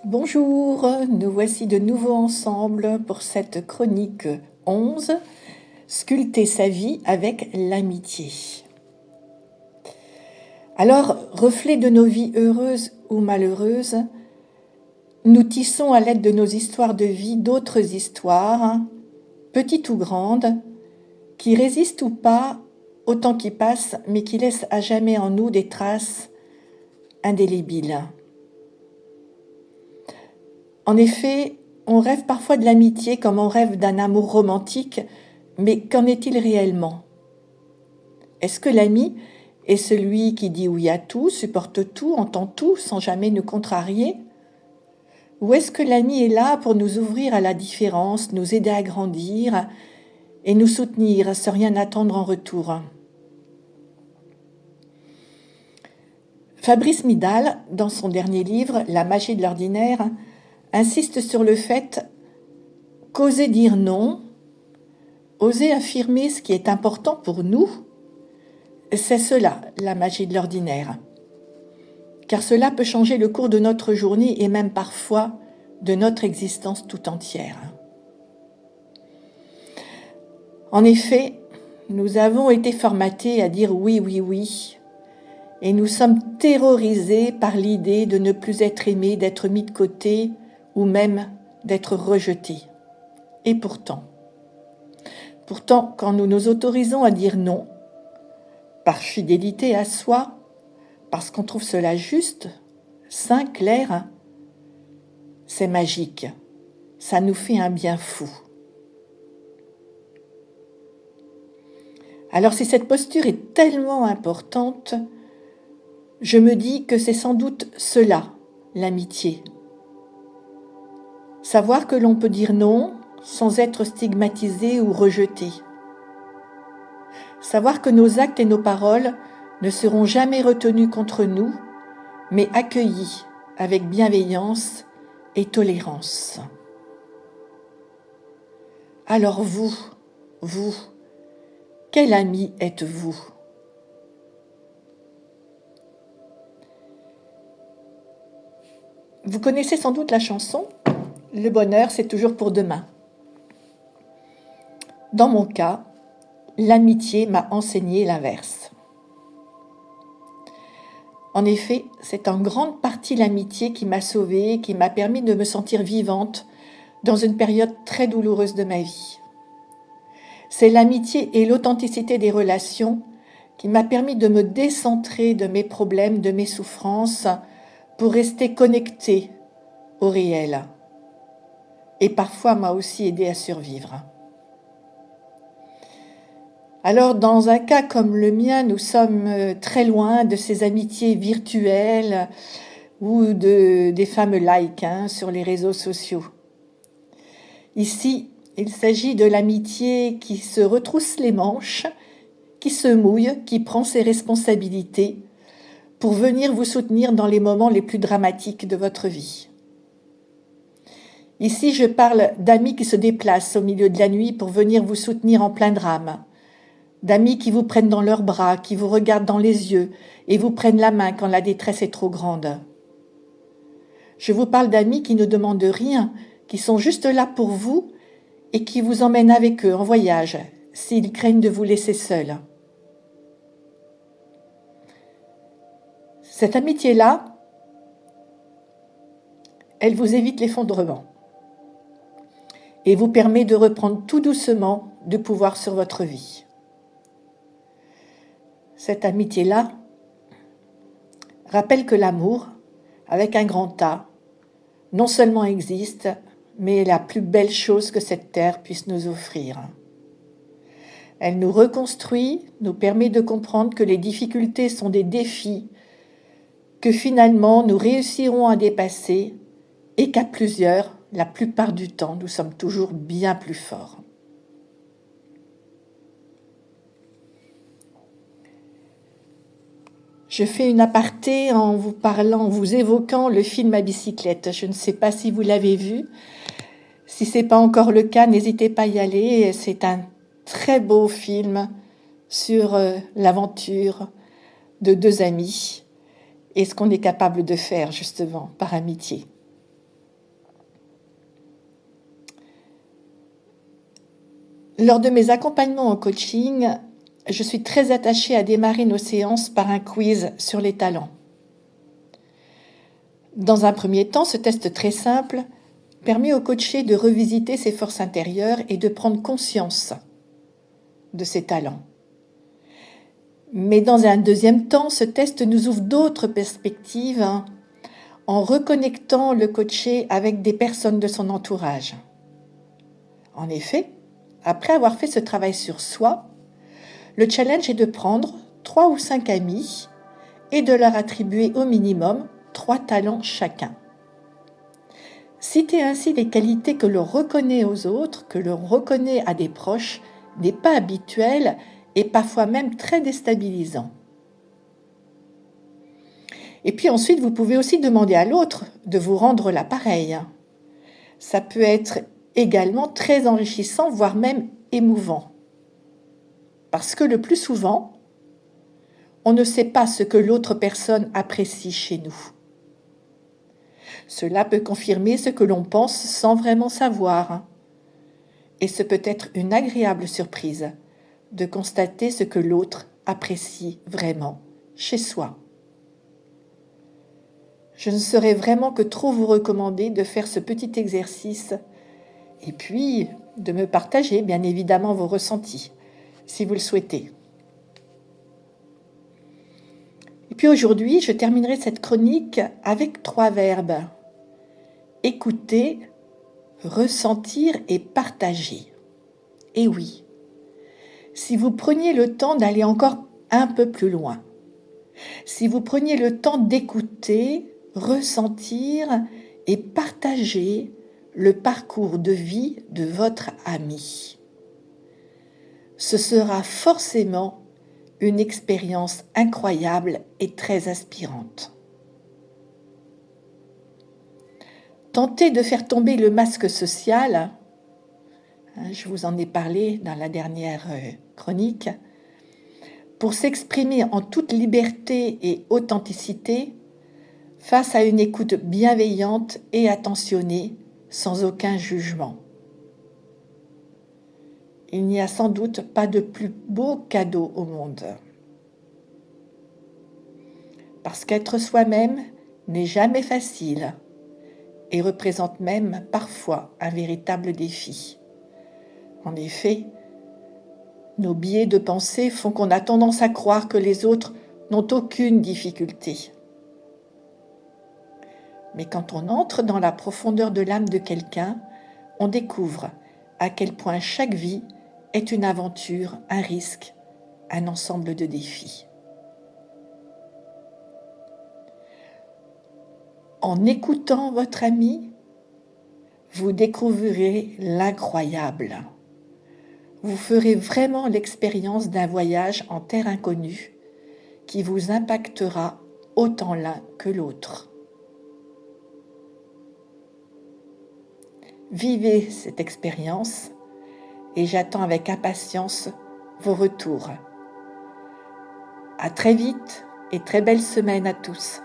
Bonjour, nous voici de nouveau ensemble pour cette chronique 11, Sculpter sa vie avec l'amitié. Alors, reflet de nos vies heureuses ou malheureuses, nous tissons à l'aide de nos histoires de vie d'autres histoires, petites ou grandes, qui résistent ou pas au temps qui passe, mais qui laissent à jamais en nous des traces indélébiles. En effet, on rêve parfois de l'amitié comme on rêve d'un amour romantique, mais qu'en est-il réellement? Est-ce que l'ami est celui qui dit oui à tout, supporte tout, entend tout sans jamais nous contrarier? Ou est-ce que l'ami est là pour nous ouvrir à la différence, nous aider à grandir et nous soutenir sans rien attendre en retour? Fabrice Midal, dans son dernier livre, La magie de l'ordinaire, insiste sur le fait qu'oser dire non, oser affirmer ce qui est important pour nous, c'est cela, la magie de l'ordinaire. Car cela peut changer le cours de notre journée et même parfois de notre existence tout entière. En effet, nous avons été formatés à dire oui, oui, oui, et nous sommes terrorisés par l'idée de ne plus être aimés, d'être mis de côté ou même d'être rejetés. Et pourtant, quand nous nous autorisons à dire non, par fidélité à soi, parce qu'on trouve cela juste, sain, clair, c'est magique. Ça nous fait un bien fou. Alors si cette posture est tellement importante, je me dis que c'est sans doute cela, l'amitié. Savoir que l'on peut dire non sans être stigmatisé ou rejeté. Savoir que nos actes et nos paroles ne seront jamais retenus contre nous, mais accueillis avec bienveillance et tolérance. Alors vous, quel ami êtes-vous? Vous connaissez sans doute la chanson « Le bonheur, c'est toujours pour demain ». Dans mon cas, l'amitié m'a enseigné l'inverse. En effet, c'est en grande partie l'amitié qui m'a sauvée, qui m'a permis de me sentir vivante dans une période très douloureuse de ma vie. C'est l'amitié et l'authenticité des relations qui m'a permis de me décentrer de mes problèmes, de mes souffrances, pour rester connectée au réel. Et parfois m'a aussi aidé à survivre. Alors, dans un cas comme le mien, nous sommes très loin de ces amitiés virtuelles ou des fameux likes sur les réseaux sociaux. Ici, il s'agit de l'amitié qui se retrousse les manches, qui se mouille, qui prend ses responsabilités pour venir vous soutenir dans les moments les plus dramatiques de votre vie. Ici, je parle d'amis qui se déplacent au milieu de la nuit pour venir vous soutenir en plein drame, d'amis qui vous prennent dans leurs bras, qui vous regardent dans les yeux et vous prennent la main quand la détresse est trop grande. Je vous parle d'amis qui ne demandent rien, qui sont juste là pour vous et qui vous emmènent avec eux en voyage, s'ils craignent de vous laisser seul. Cette amitié-là, elle vous évite l'effondrement et vous permet de reprendre tout doucement du pouvoir sur votre vie. Cette amitié-là rappelle que l'amour, avec un grand A, non seulement existe, mais est la plus belle chose que cette terre puisse nous offrir. Elle nous reconstruit, nous permet de comprendre que les difficultés sont des défis, que finalement nous réussirons à dépasser et qu'à plusieurs, la plupart du temps, nous sommes toujours bien plus forts. Je fais une aparté en vous parlant, en vous évoquant le film à bicyclette. Je ne sais pas si vous l'avez vu. Si ce n'est pas encore le cas, n'hésitez pas à y aller. C'est un très beau film sur l'aventure de deux amis et ce qu'on est capable de faire justement par amitié. Lors de mes accompagnements en coaching, je suis très attachée à démarrer nos séances par un quiz sur les talents. Dans un premier temps, ce test très simple permet au coaché de revisiter ses forces intérieures et de prendre conscience de ses talents. Mais dans un deuxième temps, ce test nous ouvre d'autres perspectives en reconnectant le coaché avec des personnes de son entourage. En effet, après avoir fait ce travail sur soi, le challenge est de prendre 3 ou 5 amis et de leur attribuer au minimum 3 talents chacun. Citer ainsi les qualités que l'on reconnaît aux autres, que l'on reconnaît à des proches, n'est pas habituel et parfois même très déstabilisant. Et puis ensuite, vous pouvez aussi demander à l'autre de vous rendre l'appareil. Ça peut être également très enrichissant, voire même émouvant. Parce que le plus souvent, on ne sait pas ce que l'autre personne apprécie chez nous. Cela peut confirmer ce que l'on pense sans vraiment savoir. Et ce peut être une agréable surprise de constater ce que l'autre apprécie vraiment chez soi. Je ne saurais vraiment que trop vous recommander de faire ce petit exercice et puis de me partager bien évidemment vos ressentis, si vous le souhaitez. Et puis aujourd'hui, je terminerai cette chronique avec 3 verbes. Écouter, ressentir et partager. Et oui, si vous preniez le temps d'aller encore un peu plus loin, si vous preniez le temps d'écouter, ressentir et partager le parcours de vie de votre ami, ce sera forcément une expérience incroyable et très inspirante. Tentez de faire tomber le masque social, je vous en ai parlé dans la dernière chronique, pour s'exprimer en toute liberté et authenticité face à une écoute bienveillante et attentionnée, sans aucun jugement. Il n'y a sans doute pas de plus beau cadeau au monde. Parce qu'être soi-même n'est jamais facile et représente même parfois un véritable défi. En effet, nos biais de pensée font qu'on a tendance à croire que les autres n'ont aucune difficulté. Mais quand on entre dans la profondeur de l'âme de quelqu'un, on découvre à quel point chaque vie est une aventure, un risque, un ensemble de défis. En écoutant votre ami, vous découvrirez l'incroyable. Vous ferez vraiment l'expérience d'un voyage en terre inconnue qui vous impactera autant l'un que l'autre. Vivez cette expérience et j'attends avec impatience vos retours. À très vite et très belle semaine à tous.